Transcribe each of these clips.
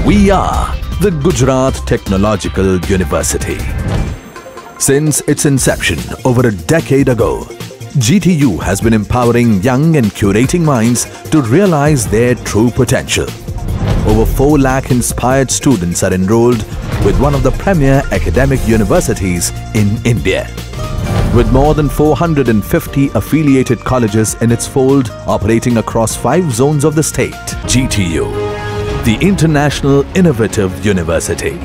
We are the Gujarat Technological University. Since its inception over a decade ago, GTU has been empowering young and curating minds to realize their true potential. Over 4 lakh inspired students are enrolled with one of the premier academic universities in India. With more than 450 affiliated colleges in its fold operating across 5 zones of the state, GTU, the International Innovative University,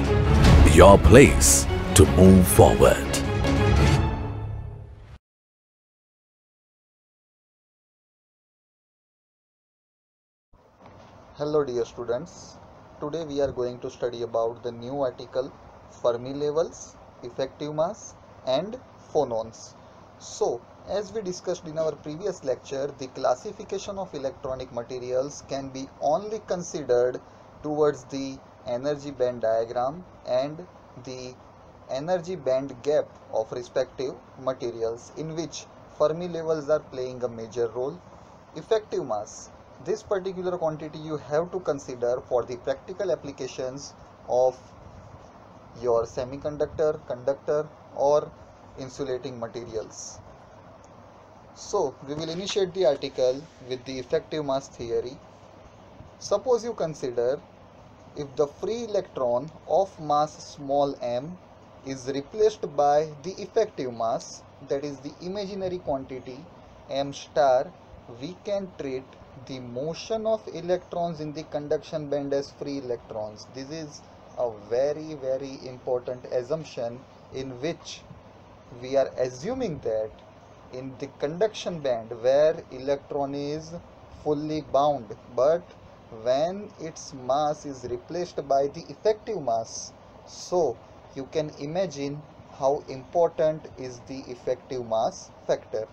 your place to move forward. Hello dear students, today we are going to study about the new article Fermi levels, effective mass and phonons. So as we discussed in our previous lecture, the classification of electronic materials can be only considered towards the energy band diagram and the energy band gap of respective materials, in which Fermi levels are playing a major role. Effective mass, this particular quantity you have to consider for the practical applications of your semiconductor, conductor or insulating materials. So we will initiate the article with the effective mass theory. Suppose you consider if the free electron of mass small m is replaced by the effective mass, that is the imaginary quantity m star, we can treat the motion of electrons in the conduction band as free electrons. This is a very important assumption, in which we are assuming that in the conduction band where electron is fully bound, but when its mass is replaced by the effective mass, so you can imagine how important is the effective mass factor.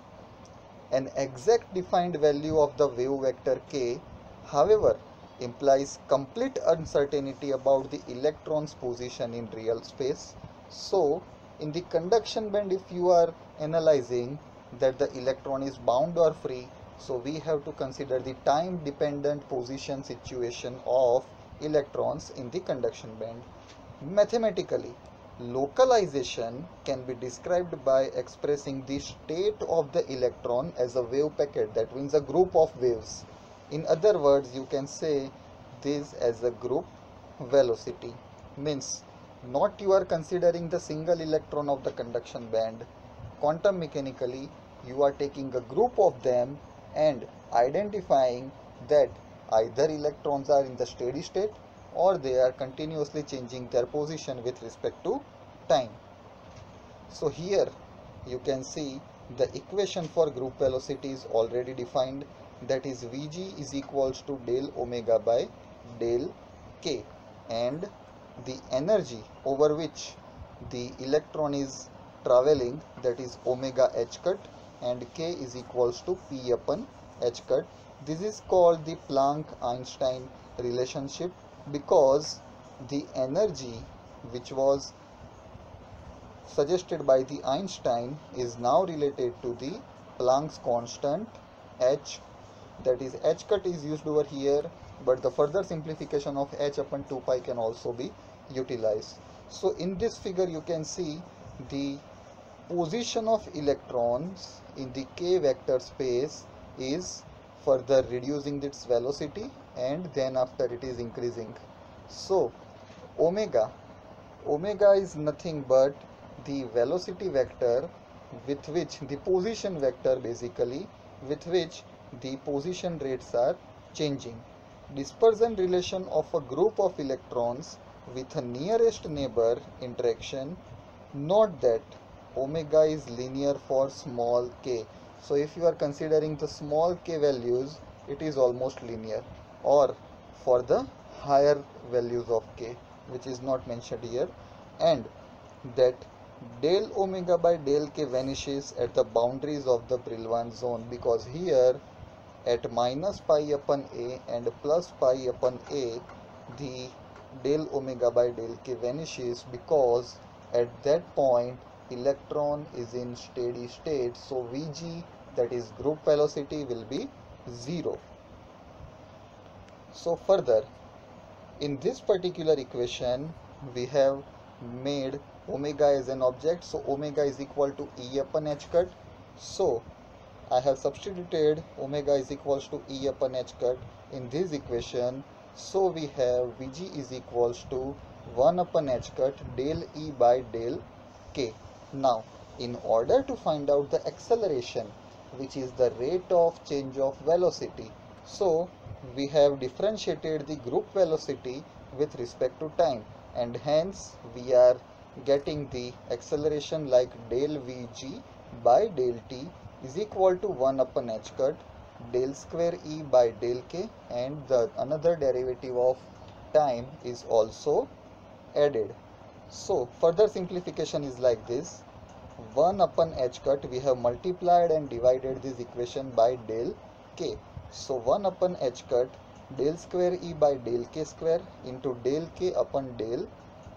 An exact defined value of the wave vector k, however, implies complete uncertainty about the electron's position in real space. So in the conduction band, if you are analyzing that the electron is bound or free, so we have to consider the time dependent position situation of electrons in the conduction band. Mathematically, localization can be described by expressing the state of the electron as a wave packet, that means a group of waves. In other words, you can say this as a group velocity, means not you are considering the single electron of the conduction band. Quantum mechanically, you are taking a group of them and identifying that either electrons are in the steady state or they are continuously changing their position with respect to time. So here you can see the equation for group velocity is already defined, that is Vg is equals to del omega by del k, and the energy over which the electron is traveling, that is omega h cut, and k is equals to p upon h cut. This is called the Planck-Einstein relationship, because the energy which was suggested by the Einstein is now related to the Planck's constant h, that is h cut is used over here, but the further simplification of h upon 2 pi can also be utilized. So in this figure you can see the position of electrons in the k vector space is further reducing its velocity, and then after it is increasing. So omega is nothing but the velocity vector with which the position vector, basically with which the position rates are changing. Dispersion relation of a group of electrons with a nearest neighbor interaction. Note that omega is linear for small k. So if you are considering the small k values, it is almost linear, or for the higher values of k, which is not mentioned here, and that del omega by del k vanishes at the boundaries of the Brillouin zone, because here at minus pi upon a and plus pi upon a, the del omega by del k vanishes, because at that point electron is in steady state. So Vg, that is group velocity, will be 0. So further, In this particular equation, we have made omega as an object, so omega is equal to E upon h cut. So I have substituted omega is equals to E upon h cut in this equation. So we have Vg is equals to 1 upon h cut del E by del K. Now, in order to find out the acceleration, which is the rate of change of velocity, so we have differentiated the group velocity with respect to time, and hence we are getting the acceleration like del Vg by del T is equal to 1 upon h cut del square E by del K, and the another derivative of time is also added. So further simplification is like this: 1 upon h cut, we have multiplied and divided this equation by del K. So 1 upon h cut del square E by del K square into del K upon del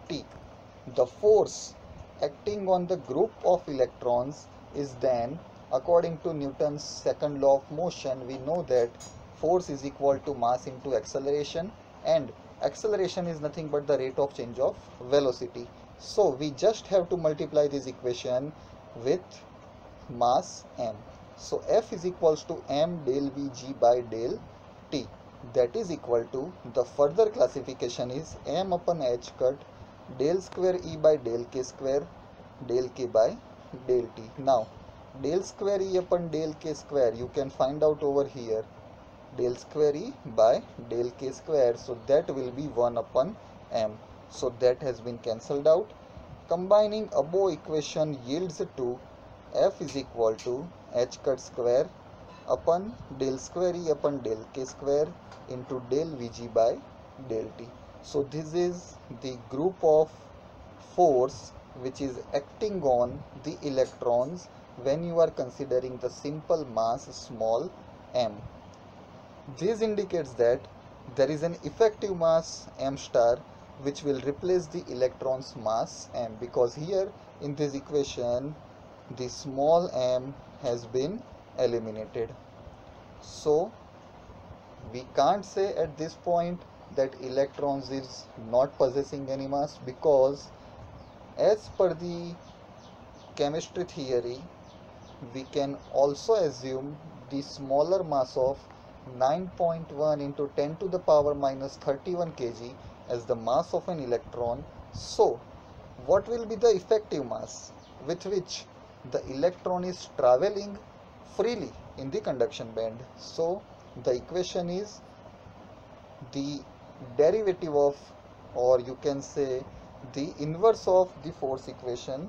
T. The force acting on the group of electrons is then, according to Newton's second law of motion, we know that force is equal to mass into acceleration, and acceleration is nothing but the rate of change of velocity. So we just have to multiply this equation with mass m. So F is equals to m del Vg by del T. That is equal to, the further classification is m upon h cut del square E by del K square del K by del T. Now del square E upon del K square you can find out over here, del square E by del K square, so that will be 1 upon m. So that has been cancelled out. Combining above equation yields to F is equal to h cut square upon del square E upon del K square into del Vg by del T. So this is the group of force which is acting on the electrons when you are considering the simple mass small m. This indicates that there is an effective mass m star which will replace the electron's mass m, because here in this equation the small m has been eliminated. So we can't say at this point that electrons is not possessing any mass, because as per the chemistry theory we can also assume the smaller mass of 9.1 into 10 to the power minus 31 kg as the mass of an electron. So what will be the effective mass with which the electron is traveling freely in the conduction band? So the equation is the derivative of, or you can say the inverse of the force equation,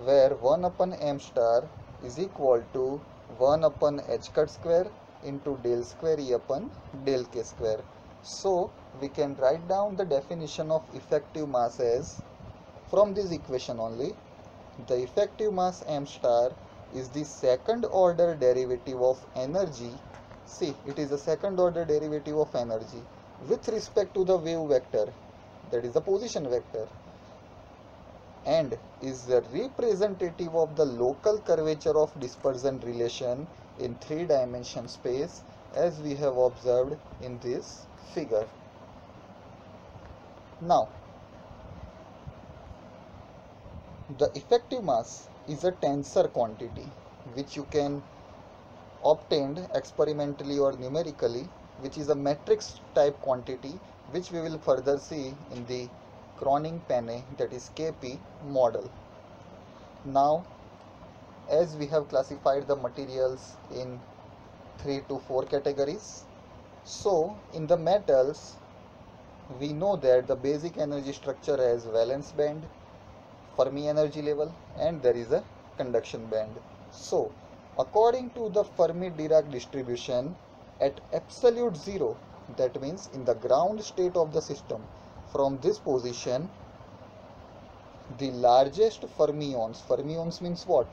where 1 upon m star is equal to 1 upon h cut square into del square E upon del K square. So we can write down the definition of effective mass as, from this equation only, the effective mass m star is the second order derivative of energy. See, it is a second order derivative of energy with respect to the wave vector, that is the position vector, and is the representative of the local curvature of dispersion relation in 3-dimensional space, as we have observed in this figure. Now, the effective mass is a tensor quantity which you can obtain experimentally or numerically, which is a matrix type quantity, which we will further see in the Kronig-Penne, that is KP model. Now, as we have classified the materials in 3 to 4 categories, so in the metals we know that the basic energy structure has valence band, Fermi energy level, and there is a conduction band. So according to the Fermi-Dirac distribution, at absolute zero, that means in the ground state of the system, from this position the largest fermions means what?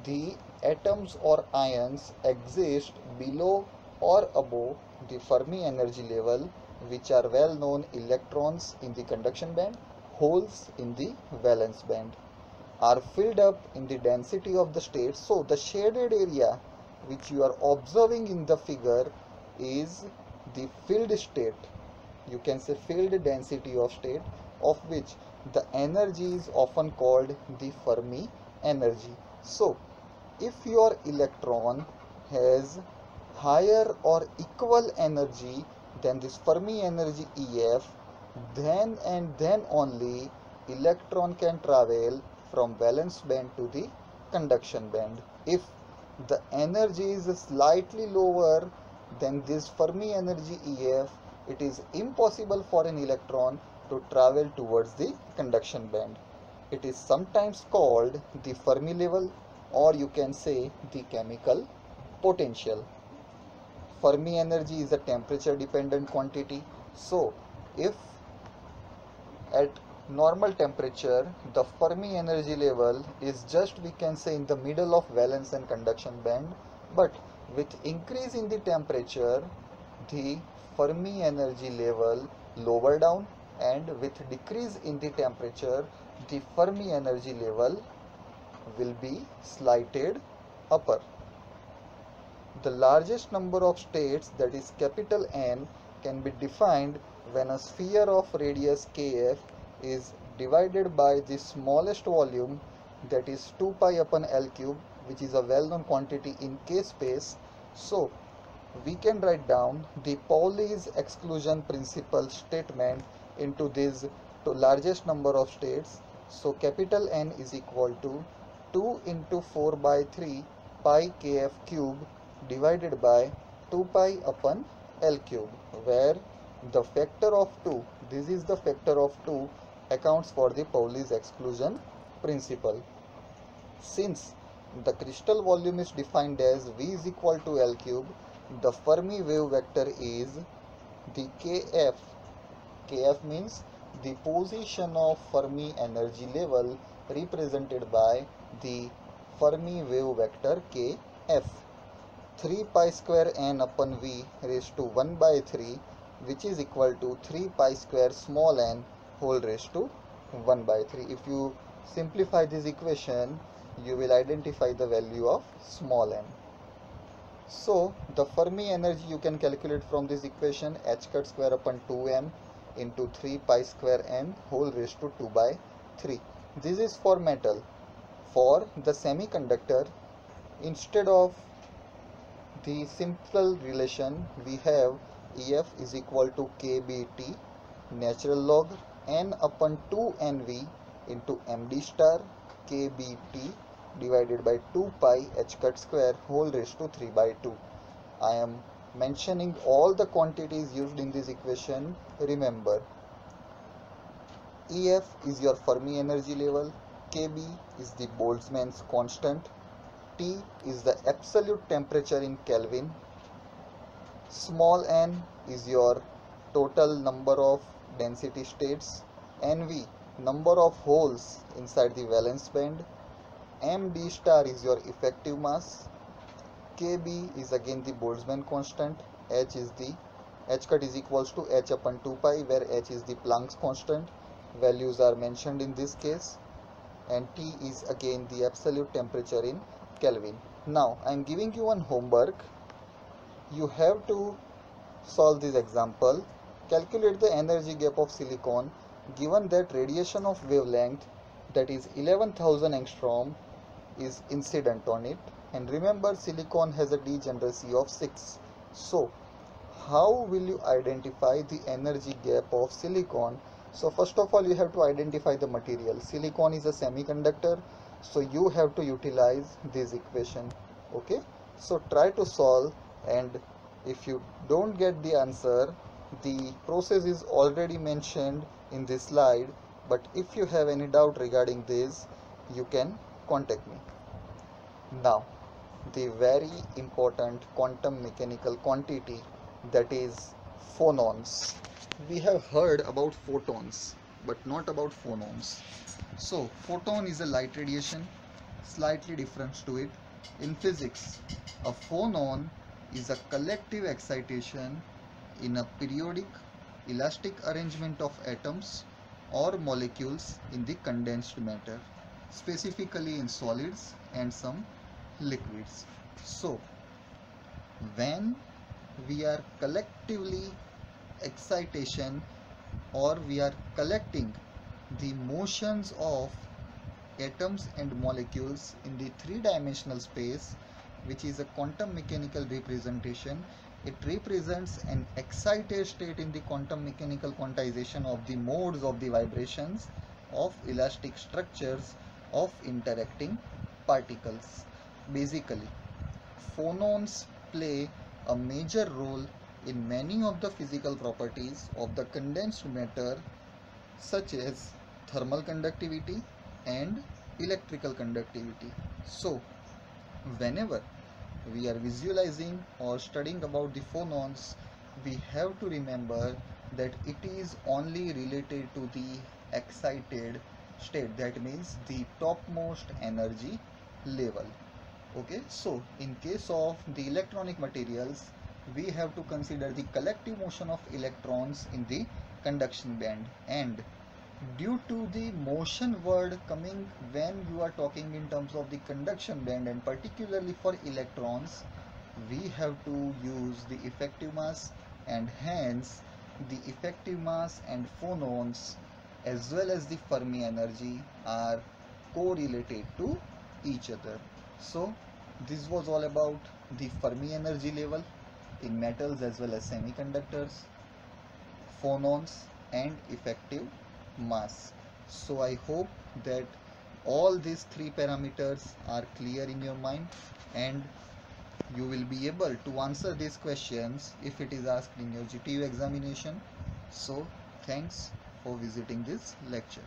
The atoms or ions exist below or above the Fermi energy level, which are well known electrons in the conduction band, holes in the valence band, are filled up in the density of the state. So the shaded area which you are observing in the figure is the filled state, you can say field density of state, of which the energy is often called the Fermi energy. So if your electron has higher or equal energy than this Fermi energy EF, then and then only electron can travel from valence band to the conduction band. If the energy is slightly lower than this Fermi energy EF, it is impossible for an electron to travel towards the conduction band. It is sometimes called the Fermi level, or you can say the chemical potential. Fermi energy is a temperature dependent quantity. So if at normal temperature the Fermi energy level is just, we can say, in the middle of valence and conduction band, but with increase in the temperature the Fermi energy level lower down, and with decrease in the temperature the Fermi energy level will be slighted upper. The largest number of states, that is capital N, can be defined when a sphere of radius kf is divided by the smallest volume, that is 2 pi upon L cube, which is a well-known quantity in K space. So we can write down the Pauli's exclusion principle statement into this largest number of states. So capital N is equal to 2 into 4 by 3 pi kf cube divided by 2 pi upon L cube, where the factor of 2, this is the factor of 2, accounts for the Pauli's exclusion principle. Since the crystal volume is defined as V is equal to L cube, the Fermi wave vector is the kf. Kf means the position of Fermi energy level represented by the Fermi wave vector kf. 3 pi square n upon V raised to 1 by 3, which is equal to 3 pi square small n whole raised to 1 by 3. If you simplify this equation, you will identify the value of small n. So the Fermi energy you can calculate from this equation, h cut square upon 2m into 3 pi square n whole raised to 2 by 3. This is for metal. For the semiconductor, instead of the simple relation, we have EF is equal to KBT natural log n upon 2NV into MD star KBT divided by 2 pi h cut square whole raised to 3 by 2. I am mentioning all the quantities used in this equation. Remember, EF is your Fermi energy level, KB is the Boltzmann's constant, T is the absolute temperature in Kelvin, small n is your total number of density states, NV number of holes inside the valence band, MD star is your effective mass, KB is again the Boltzmann constant, H is the h cut is equals to h upon 2 pi, where h is the Planck's constant, values are mentioned in this case, and T is again the absolute temperature in Kelvin. Now I am giving you one homework. You have to solve this example. Calculate the energy gap of silicon given that radiation of wavelength, that is 11,000 angstrom, is incident on it, and remember silicon has a degeneracy of 6. So how will you identify the energy gap of silicon? So first of all, you have to identify the material. Silicon is a semiconductor, so you have to utilize this equation. Okay, so try to solve, and if you don't get the answer, the process is already mentioned in this slide, but if you have any doubt regarding this, you can contact me. Now the very important quantum mechanical quantity, that is phonons. We have heard about photons but not about phonons. So photon is a light radiation, slightly different to it. In physics, a phonon is a collective excitation in a periodic elastic arrangement of atoms or molecules in the condensed matter, specifically in solids and some liquids. So when we are collectively excitation, or we are collecting the motions of atoms and molecules in the three-dimensional space, which is a quantum mechanical representation. It represents an excited state in the quantum mechanical quantization of the modes of the vibrations of elastic structures of interacting particles. Basically, phonons play a major role in many of the physical properties of the condensed matter, such as thermal conductivity and electrical conductivity. So, whenever we are visualizing or studying about the phonons, we have to remember that it is only related to the excited state, that means the topmost energy level. Okay, so in case of the electronic materials, we have to consider the collective motion of electrons in the conduction band, and due to the motion word coming when you are talking in terms of the conduction band, and particularly for electrons, we have to use the effective mass, and hence the effective mass and phonons as well as the Fermi energy are correlated to each other. So this was all about the Fermi energy level in metals as well as semiconductors, phonons and effective mass. So I hope that all these three parameters are clear in your mind, and you will be able to answer these questions if it is asked in your GTU examination. So thanks for visiting this lecture.